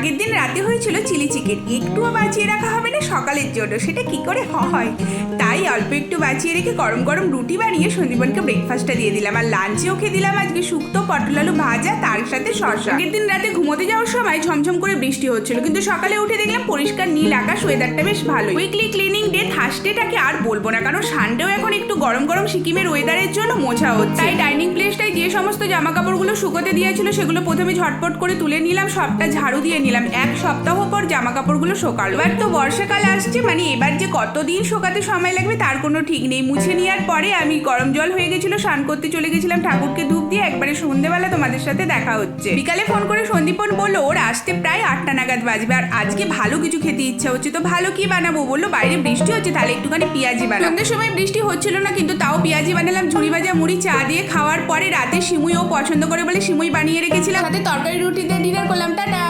আগের দিন রাতে হয়েছিল চিলি চিকেন, একটুও বাঁচিয়ে রাখা হবে না সকালের জন্য, সেটা কি করে হয়। তাই অল্প একটু বাঁচিয়ে রেখে গরম গরম রুটি বানিয়ে সন্দীপনকে ব্রেকফাস্টটা দিয়ে দিলাম। আর লাঞ্চে ওকে দিলাম আজকে শুক্তো পটল আলু ভাজা, তার সাথে শসা। আগের দিন রাতে ঘুমোতে যাওয়ার সময় ঝমঝম করে বৃষ্টি হচ্ছিল, কিন্তু সকালে উঠে দেখলাম পরিষ্কার নীল আকাশ, ওয়েদারটা বেশ ভালো। উইকলি ক্লিনিং ডে থার্সডেটাকে আর বলবো না, কারণ সানডেও এখন একটু গরম গরম সিকিমের ওয়েদারের জন্য মোছা হচ্ছে। তাই ডাইনিং প্লেসটায় যে সমস্ত জামা কাপড়গুলো শুকোতে দিয়েছিল সেগুলো প্রথমে ঝটপট করে তুলে নিলাম, সবটা ঝাড়ু দিয়ে নিলাম। এক সপ্তাহ পর জামা কাপড়গুলো শোকালো। এবার তো বর্ষাকাল আসছে, মানে এবার যে কতদিন শোকাতে সময় লাগবে তার কোনো ঠিক নেই। মুছে নেওয়ার পরে আমি গরম জল হয়ে গেছিল, স্নান করতে চলে গেছিলাম ঠাকুরকে ধূপ দিয়ে। একবারে সন্ধ্যেবেলা তোমাদের সাথে দেখা হচ্ছে। বিকালে ফোন করে সন্দীপন বললো ওর আসতে প্রায় 8টা নাগাদ বাজবে, আর আজকে ভালো কিছু খেতে ইচ্ছা হচ্ছে। তো ভালো কি বানাবো বললো, বাইরে বৃষ্টি হচ্ছে, তাহলে একটুখানি পেঁয়াজি বানাবো। সন্ধ্যের সময় বৃষ্টি হচ্ছিল না, কিন্তু তাও পেঁয়াজি বানালাম। ঝুড়ি ভাজা মুড়ি চা দিয়ে খাওয়ার পরে রাতে সিমুই ও পছন্দ করে বলে সিমুই বানিয়ে রেখেছিলাম, সাথে তরকারি রুটি দিয়ে ডিনার করলাম। টাটা।